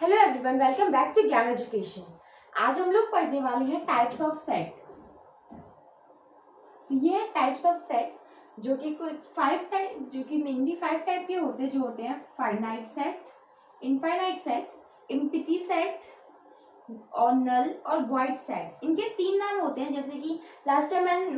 Hello everyone, welcome back to Gyan education. आज हम लोग पढ़ने वाले हैं टाइप्स ऑफ सेट। ये है टाइप्स ऑफ सेट जो कि कुछ मेनली 5 टाइप के होते हैं, जो होते हैं finite set, infinite set, empty set और नल और वॉइड सेट। इनके 3 नाम होते हैं, जैसे कि लास्ट टाइम मैंने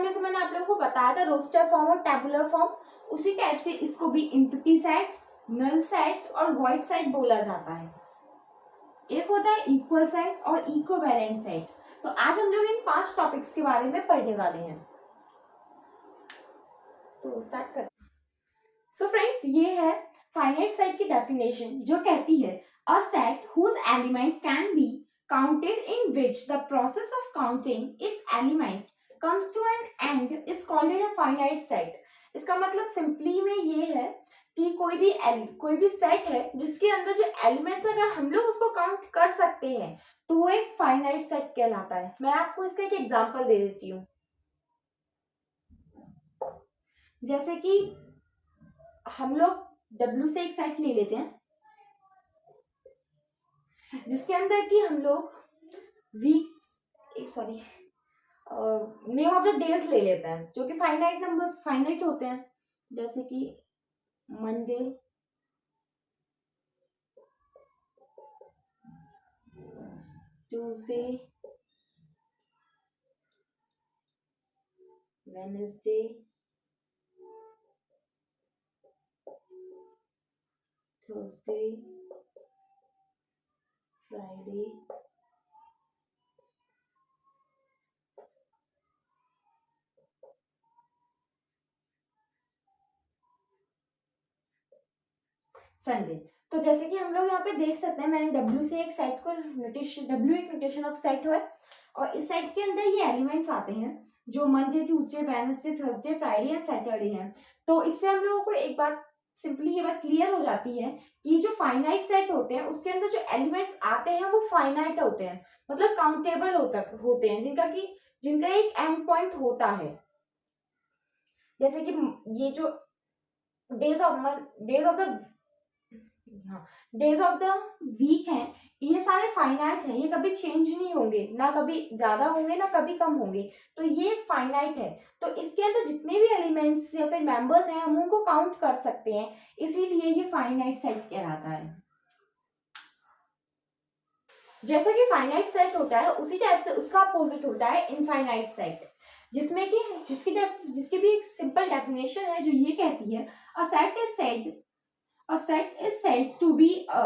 जैसे मैंने आप लोगों को बताया था रोस्टर फॉर्म और टेबुलर फॉर्म, उसी टाइप से इसको भी एम्प्टी सेट, नल सेट और वॉइड सेट बोला जाता है। एक होता है इक्वल सेट और इक्विवेलेंट सेट। तो आज हम लोग इन 5 टॉपिक्स के बारे में पढ़ने वाले हैं। तो स्टार्ट करते हैं। सो फ्रेंड्स, ये है फाइनाइट सेट की डेफिनेशन, जो कहती है a set whose element can be counted in which the process of counting its element comes to an end is called a finite set। इसका मतलब सिंपली में ये है कि कोई भी सेट है जिसके अंदर जो एलिमेंट्स अगर हम लोग उसको काउंट कर सकते हैं तो वो एक फाइनाइट सेट कहलाता है। मैं आपको इसका एक एग्जांपल दे देती हूँ। जैसे कि हम लोग W से एक सेट ले लेते हैं जिसके अंदर कि हम लोग नेम ऑफ द डेज ले लेते हैं, जो कि फाइनाइट नंबर्स फाइनाइट होते हैं, जैसे कि Monday, Tuesday, Wednesday, Thursday, Friday, Sunday. तो जैसे कि हम लोग यहाँ पे देख सकते हैं, मैंने W से एक सेट को नोटेशन, W एक नोटेशन ऑफ सेट है और इस सेट के अंदर ये एलिमेंट्स आते हैं जो Monday, Tuesday, Wednesday, Thursday, Friday and Saturday हैं। तो इससे हम लोगों को एक बात सिंपली ये बात क्लियर हो जाती है कि जो फाइनाइट सेट होते हैं उसके अंदर जो एलिमेंट्स आते हैं वो फाइनाइट होते हैं, मतलब काउंटेबल होते हैं, जिनका एक एंड पॉइंट होता है। जैसे कि ये जो डेज ऑफ द वीक हैं, ये सारे फाइनाइट हैं, ये कभी चेंज नहीं होंगे, ना कभी ज्यादा होंगे ना कभी कम होंगे। तो ये फाइनाइट है, तो इसके अंदर जितने भी एलिमेंट्स या फिर मेंबर्स हैं हम उनको काउंट कर सकते हैं, इसीलिए ये फाइनाइट सेट कहलाता है। जैसा कि फाइनाइट सेट होता है उसी टाइप से उसका अपोजिट होता है इनफाइनाइट सेट, जिसमें कि जिसकी भी एक सिंपल डेफिनेशन है जो ये कहती है अ set is said to be a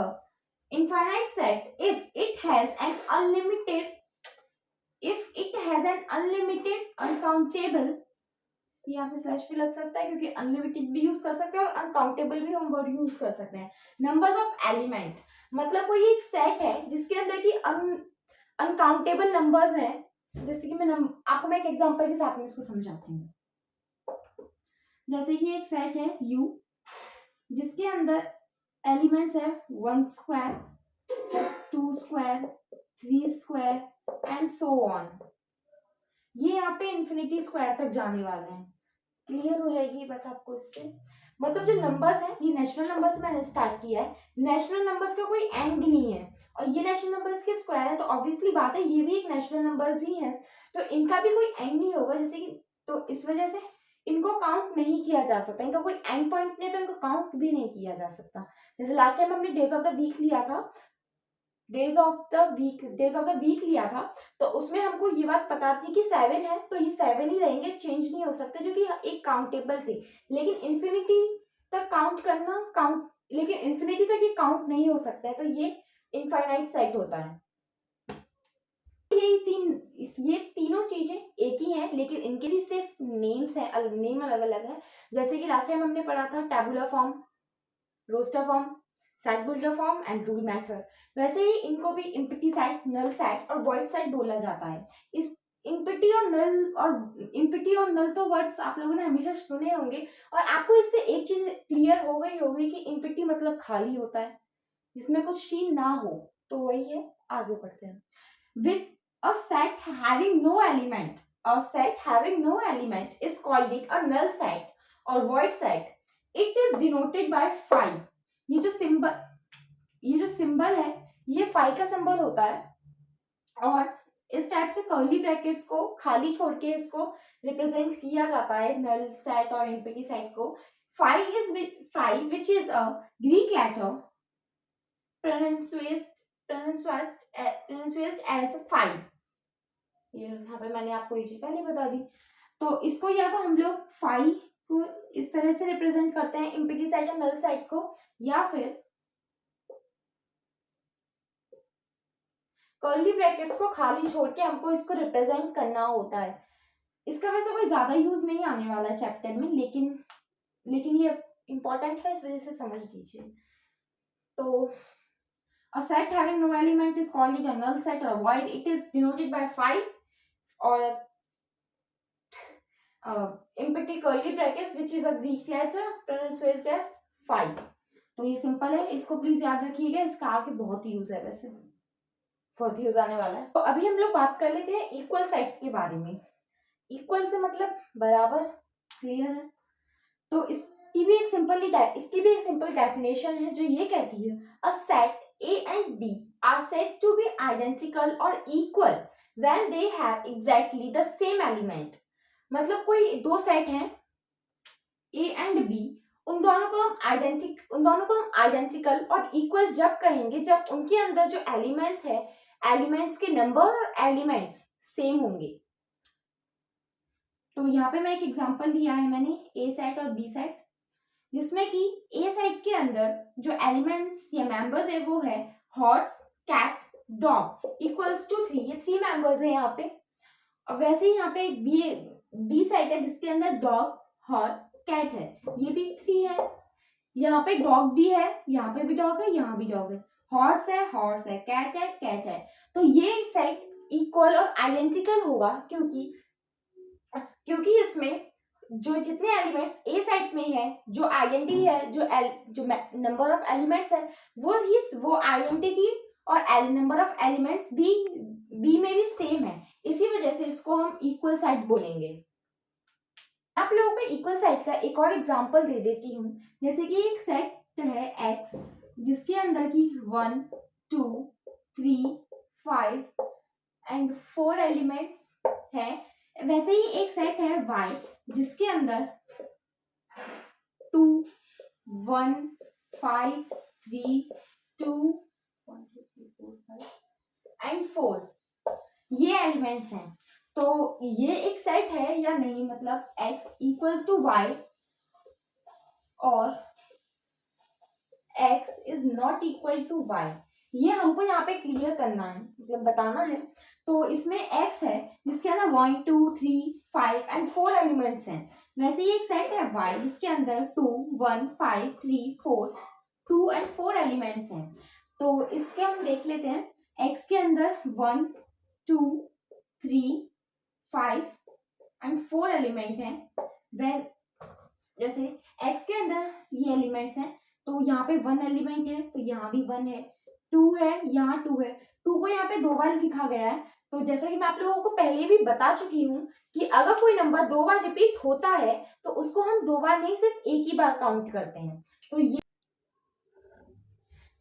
infinite set if it has an uncountable, यहाँ पे स्लैश भी लग सकता है क्योंकि अनलिमिटेड भी यूज कर सकते हैं और अनकाउंटेबल भी हम वर्ड यूज कर सकते हैं। नंबर्स ऑफ एलिमेंट, मतलब कोई एक सेट है जिसके अंदर की अनकाउंटेबल नंबर्स हैं। जैसे कि आपको मैं एक एग्जांपल के साथ में इसको समझाती हूँ। जैसे कि एक सेट है U जिसके अंदर एलिमेंट्स है 1 square, 2 square, 3 square and so on. ये यहाँ पे इंफिनिटी स्क्वायर तक जाने वाले हैं। क्लियर हो जाएगी बात आपको इससे? मतलब जो नंबर्स है ये नेचुरल नंबर से मैंने स्टार्ट किया है। नेचुरल नंबर्स का कोई एंड नहीं है और ये नेचुरल नंबर्स के स्क्वायर है, तो ऑब्वियसली बात है ये भी एक नेचुरल नंबर्स ही है, तो इनका भी कोई एंड नहीं होगा। जैसे कि तो इस वजह से इनको काउंट नहीं किया जा सकता, इनका कोई एंड पॉइंट नहीं, तो इनको काउंट भी नहीं किया जा सकता। जैसे लास्ट टाइम हमने डेज ऑफ द वीक लिया था, डेज ऑफ द वीक लिया था, तो उसमें हमको ये बात पता थी कि 7 है तो ये 7 ही रहेंगे, चेंज नहीं हो सकते, जो कि एक काउंटेबल थे। लेकिन इन्फिनिटी तक ये काउंट नहीं हो सकता है, तो ये इनफाइनाइट सेट होता है। ये तीनों चीजें एक ही हैं, लेकिन इनके भी सिर्फ नेम अलग अलग है। जैसे कि लास्ट टाइम हमने पढ़ा था tabular form, roster form, set builder form and rule method, वैसे ही इनको भी एम्प्टी सेट, नल सेट और वॉइड सेट बोला जाता है। इस एम्प्टी और नल तो वर्ड्स आप लोगों ने हमेशा सुने होंगे और आपको इससे एक चीज क्लियर हो गई होगी कि एम्प्टी मतलब खाली होता है, जिसमें कुछ चीज ना हो, तो वही है। आगे बढ़ते हैं। With a set having no element is called it a null set और void set it is denoted by phi। ये जो सिंबल है ये phi का सिंबल होता है और इस टाइप से कर्ली ब्रैकेट्स को खाली छोड़ के इसको रिप्रेजेंट किया जाता है नल सेट और एम्प्टी सेट को। phi which is a Greek letter pronounced as phi। ये यहाँ पे मैंने आपको ये चीज पहले बता दी। तो इसको या तो हम लोग phi को इस तरह से रिप्रेजेंट करते हैं एम्प्टी सेट और नल सेट को, या फिर कर्ली ब्रैकेट्स को खाली छोड़ के हमको इसको रिप्रेजेंट करना होता है। इसका वैसे कोई ज्यादा यूज नहीं आने वाला है चैप्टर में, लेकिन ये इंपॉर्टेंट है, इस वजह से समझ लीजिए। तो a set having no element is called a null set or void। it is denoted by phi or empty curly brackets which is a Greek letter pronounced as phi। तो ये सिंपल है, इसको प्लीज याद रखिएगा, इसका आगे बहुत use है, वैसे बहुत यूज आने वाला है। तो अभी हम लोग बात कर लेते हैं इक्वल सेट के बारे में। इक्वल से मतलब बराबर, क्लियर है। तो इसकी भी एक सिंपल डेफिनेशन है जो ये कहती है a set A and B are said to be identical or equal when they have exactly the same element। मतलब कोई दो सेट हैं A and B, उन दोनों को हम आइडेंटिकल और इक्वल जब कहेंगे जब उनके अंदर जो एलिमेंट्स है, एलिमेंट्स के नंबर और एलिमेंट्स सेम होंगे। तो यहाँ पे मैं एक एग्जांपल लिया है मैंने A सेट और B सेट, जिसमें कि A सेट के अंदर जो एलिमेंट्स या मेंबर्स है वो है horse, cat, dog equals to 3। ये 3 मेंबर्स है यहाँ पे। और वैसे ही यहाँ पे बी सेट है जिसके अंदर डॉग, हॉर्स, कैट है, ये भी 3 है। यहाँ पे डॉग भी है, यहाँ पे भी डॉग है, यहाँ भी डॉग है, हॉर्स है, कैट है। तो ये सेट इक्वल और आइडेंटिकल होगा क्योंकि इसमें जो जितने एलिमेंट्स ए सेट में है, जो आइडेंटिटी है, जो नंबर ऑफ एलिमेंट्स है वो आइडेंटिटी और नंबर ऑफ एलिमेंट्स बी में भी सेम है। इसी वजह से इसको हम इक्वल सेट बोलेंगे। आप लोगों को इक्वल सेट का एक और एग्जांपल दे देती हूँ। जैसे कि एक सेट है एक्स जिसके अंदर की 1 2 3 5 एंड 4 एलिमेंट्स हैं। वैसे ही एक सेट है y जिसके अंदर 2 1 5 3 2 1 2 3 4 5 एंड 4 ये एलिमेंट्स हैं। तो ये एक सेट है या नहीं, मतलब x इक्वल टू y और x is not equal to y, ये हमको यहाँ पे क्लियर करना है, मतलब बताना है। तो इसमें x है जिसके अंदर 1 2 3 5 एंड 4 एलिमेंट्स हैं। वैसे ही एक सेट है y जिसके अंदर 2 1 5 3 4 2 एंड 4 एलिमेंट्स हैं। तो इसके हम देख लेते हैं। x के अंदर 1 2 3 5 एंड 4 एलिमेंट हैं। वह जैसे x के अंदर ये एलिमेंट्स हैं, तो यहाँ पे 1 एलिमेंट है, तो यहाँ भी 1 है, 2 है, यहाँ 2 है। 2 को यहाँ पे 2 बार लिखा गया है। तो जैसा कि मैं आप लोगों को पहले भी बता चुकी हूँ कि अगर कोई नंबर 2 बार रिपीट होता है तो उसको हम 2 बार नहीं, सिर्फ एक ही बार काउंट करते हैं।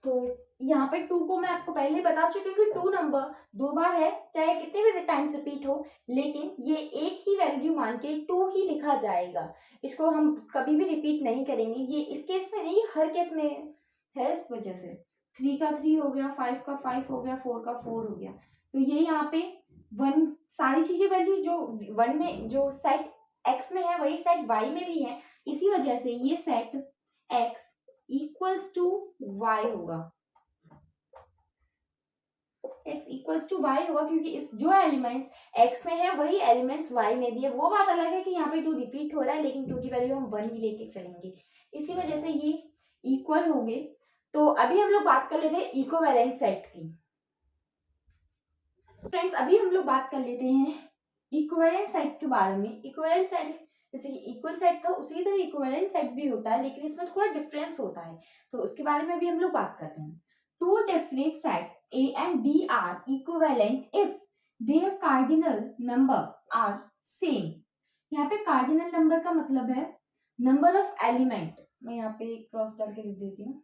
तो यहाँ पे 2 को मैं आपको पहले बता चुकी हूँ कि 2 नंबर 2 बार है, चाहे कितने भी टाइम्स रिपीट हो, लेकिन ये एक ही वैल्यू मान के 2 ही लिखा जाएगा। इसको हम कभी भी रिपीट नहीं करेंगे। ये इस केस में नहीं, हर केस में है। इस वजह से 3 का 3 हो गया, 5 का 5 हो गया, 4 का 4 हो गया। तो ये यहाँ पे 1 सारी चीजें वैल्यू जो 1 में जो सेट x में है वही सेट y में भी है। इसी वजह से ये set x equals to y होगा। x इक्वल्स टू y होगा क्योंकि इस जो एलिमेंट्स x में है वही एलिमेंट्स y में भी है। वो बात अलग है कि यहाँ पे 2 रिपीट हो रहा है, लेकिन 2 की वैल्यू हम 1 ही लेके चलेंगे। इसी वजह से ये इक्वल होंगे। तो अभी हम लोग बात कर लेते हैं इक्विवेलेंट सेट की। फ्रेंड्स, अभी हम लोग बात कर लेते हैं इक्विवेलेंट सेट के बारे में। इक्विवेलेंट सेट जैसे कि इक्वल सेट था उसी तरह इक्विवेलेंट सेट भी होता है, लेकिन इसमें थोड़ा डिफरेंस होता है। तो उसके बारे में भी हम लोग बात करते हैं। 2 definite set A and B are equivalent if their cardinal number are same। यहाँ पे cardinal number का मतलब है नंबर ऑफ एलिमेंट, मैं यहाँ पे क्रॉस डाल के लिख देती हूँ।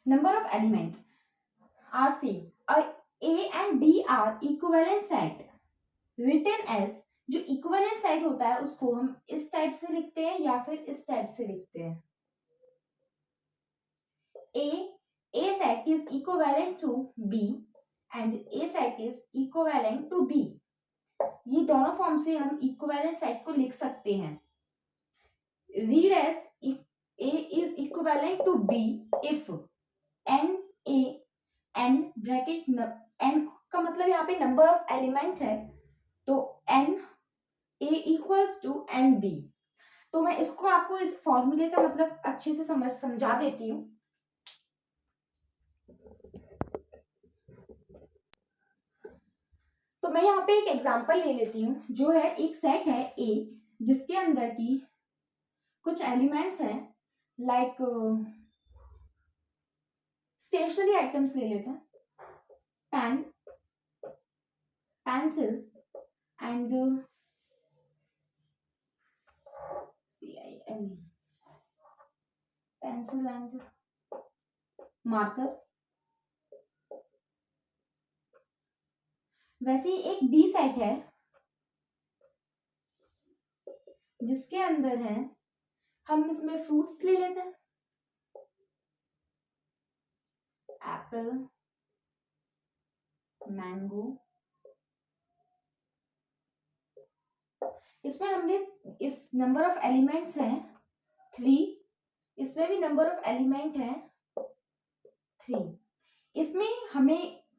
Number of element are C, A and B are equivalent set written as, जो इक्विवेलेंट सेट होता है उसको हम इस टाइप से लिखते हैं या फिर इस टाइप से लिखते हैं। A set is equivalent to B and A set is equivalent to B। ये दोनों फॉर्म से हम इक्विवेलेंट सेट को लिख सकते हैं। Read as A is equivalent to B if n bracket n का मतलब यहाँ पे नंबर ऑफ एलिमेंट है, तो n A equals to n B. तो मैं इसको आपको इस फॉर्मूले का मतलब अच्छे से समझा देती हूँ। तो मैं यहाँ पे एक एग्जांपल ले लेती हूँ, जो है एक सेट है A जिसके अंदर की कुछ एलिमेंट्स हैं, लाइक स्टेशनरी आइटम्स ले लेते हैं, pen, pencil and pencil and marker. वैसे ही एक बी सेट है जिसके अंदर है, हम इसमें फ्रूट्स ले लेते हैं, एप्पल, मैंगो। इसमें हमने इस नंबर ऑफ एलिमेंट्स हैं 3, इसमें भी नंबर ऑफ एलिमेंट है 3। इसमें हमें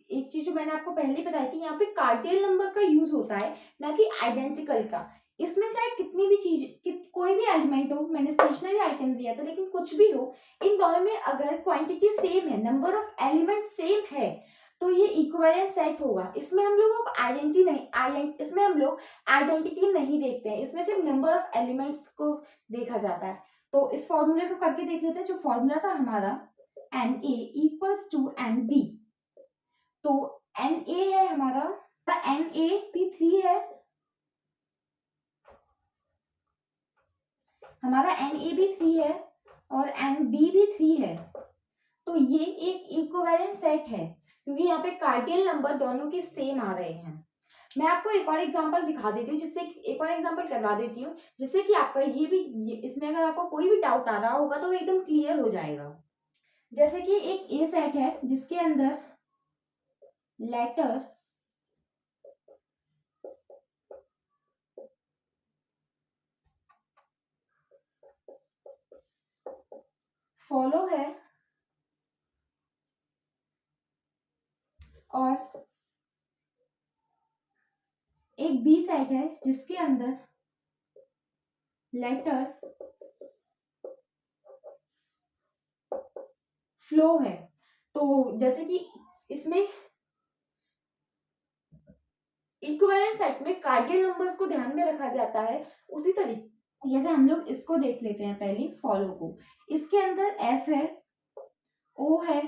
एक चीज जो मैंने आपको पहले बताई थी, यहाँ पे कार्डियल नंबर का यूज होता है, ना कि आइडेंटिकल का। इसमें चाहे कितनी भी चीज, कोई भी एलिमेंट हो, मैंने स्टेशनरी आइटम लिया था, लेकिन कुछ भी हो, इन दोनों में अगर क्वांटिटी सेम है, नंबर ऑफ एलिमेंट सेम है, तो ये इक्विवेलेंट सेट होगा। इसमें हम लोग इसमें हम लोग आइडेंटिटी नहीं देखते हैं, इसमें सिर्फ नंबर ऑफ एलिमेंट्स को देखा जाता है। तो इस फॉर्मूले को करके देख लेते हैं। जो फॉर्मूला था हमारा n A equals to n B, तो एन ए है हमारा, एन ए भी 3 है, हमारा एन ए भी 3 है और एन बी भी 3 है। तो ये एक इक्विवेलेंट सेट है, क्योंकि यहाँ पे कार्डियल नंबर दोनों के सेम आ रहे हैं। मैं आपको एक और एग्जांपल दिखा देती हूँ, एक और एग्जांपल करवा देती हूँ, जिससे कि आपका इसमें अगर आपको कोई भी डाउट आ रहा होगा तो वो एकदम क्लियर हो जाएगा। जैसे कि एक ए सेट है जिसके अंदर लेटर, फॉलो है, और एक बी सेट है जिसके अंदर लेटर, फ्लो है। तो जैसे कि इसमें इक्विवेलेंट सेट में कार्डियल नंबर्स को ध्यान में रखा जाता है, उसी तरीके जैसे हम लोग इसको देख लेते हैं पहले फॉलो को। इसके अंदर एफ है, ओ है,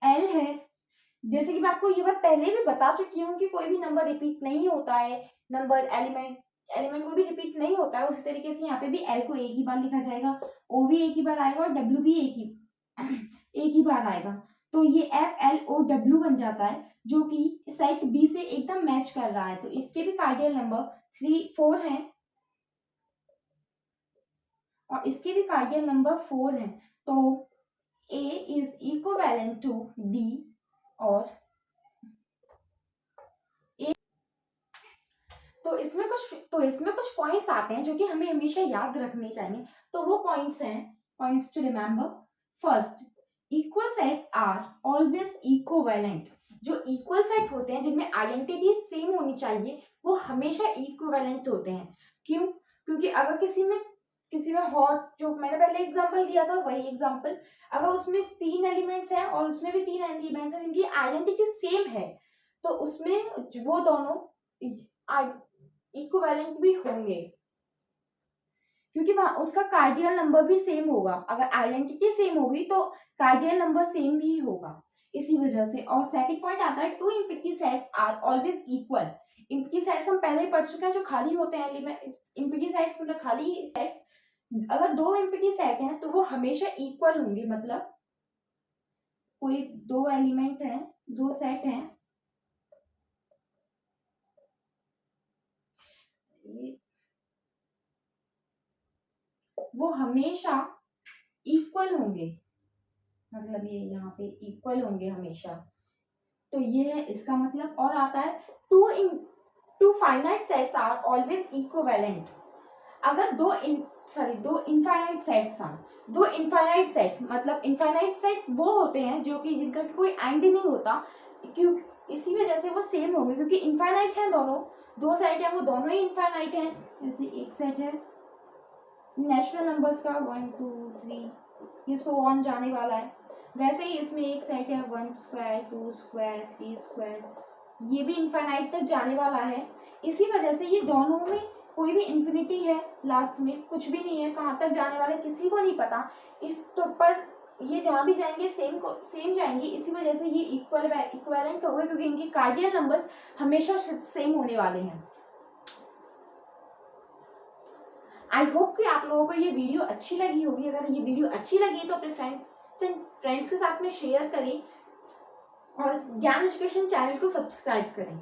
एल है। जैसे कि मैं आपको ये बात पहले भी बता चुकी हूँ कि कोई भी नंबर रिपीट नहीं होता है, नंबर एलिमेंट कोई भी रिपीट नहीं होता है। उसी तरीके से यहाँ पे भी एल को एक ही बार लिखा जाएगा, ओ भी एक ही बार आएगा और डब्ल्यू भी एक ही बार आएगा। तो ये एफ एल ओ डब्ल्यू बन जाता है, जो कि सेट बी से एकदम मैच कर रहा है। तो इसके भी कार्डियल नंबर 4 है और इसके भी कार्डियल नंबर 4 है। तो A is equivalent to B और A। तो इसमें कुछ पॉइंट्स आते हैं जो कि हमें हमेशा याद रखने चाहिए। तो वो पॉइंट्स हैं, points to remember. First, equal sets are always equivalent. जो इक्वल सेट होते हैं जिनमें आइडेंटिटी सेम होनी चाहिए, वो हमेशा इक्विवेलेंट होते हैं। क्यों? क्योंकि अगर किसी में हॉर्स, जो मैंने पहले एग्जांपल दिया था वही एग्जांपल, अगर उसमें 3 एलिमेंट्स हैं और उसमें भी 3 एलिमेंट्स हैं जिनकी आइडेंटिटी सेम है, तो उसमें वो दोनों इक्विवेलेंट भी होंगे, क्योंकि वहां उसका कार्डियल नंबर भी सेम होगा। अगर आइडेंटिटी सेम होगी तो कार्डियल नंबर सेम ही होगा। इसी वजह से। और सेकंड पॉइंट आता है two empty sets are always equal. Empty sets हम पहले ही पढ़ चुके हैं, जो खाली होते हैं एलिमेंट, एम्प्टी सेट्स मतलब खाली सेट्स, अगर दो एम्प्टी सेट हैं तो वो हमेशा इक्वल होंगे। मतलब कोई दो एलिमेंट हैं, दो सेट हैं, वो हमेशा इक्वल होंगे, मतलब ये यहाँ पे इक्वल होंगे हमेशा। तो ये है इसका मतलब। और आता है two finite sets are always equivalent. अगर दो इनफाइनाइट सेट्स हैं, दो इनफाइनाइट सेट मतलब इनफाइनाइट सेट वो होते हैं जो कि जिनका कोई एंड नहीं होता, क्यों इसी वजह से वो सेम होंगे, क्योंकि इनफाइनाइट हैं दोनों, दो सेट हैं वो दोनों ही इनफाइनाइट हैं। जैसे एक सेट है नेचुरल नंबर्स का 1 2 3, ये सो ऑन जाने वाला है, वैसे ही इसमें एक सेट है 1 स्क्वायर 2 स्क्वायर 3 स्क्वायर, ये भी इनफाइनाइट तक जाने वाला है। इसी वजह से ये दोनों में कोई भी इन्फिनिटी है लास्ट में, कुछ भी नहीं है, कहाँ तक जाने वाले किसी को नहीं पता। इस तो पर ये जहाँ भी जाएंगे सेम जाएंगे, इसी वजह से ये इक्वेलेंट हो गए, क्योंकि इनके कार्डियल नंबर्स हमेशा सेम होने वाले हैं। आई होप कि आप लोगों को ये वीडियो अच्छी लगी होगी। अगर ये वीडियो अच्छी लगी तो अपने फ्रेंड्स के साथ में शेयर करें और ज्ञान एजुकेशन चैनल को सब्सक्राइब करें।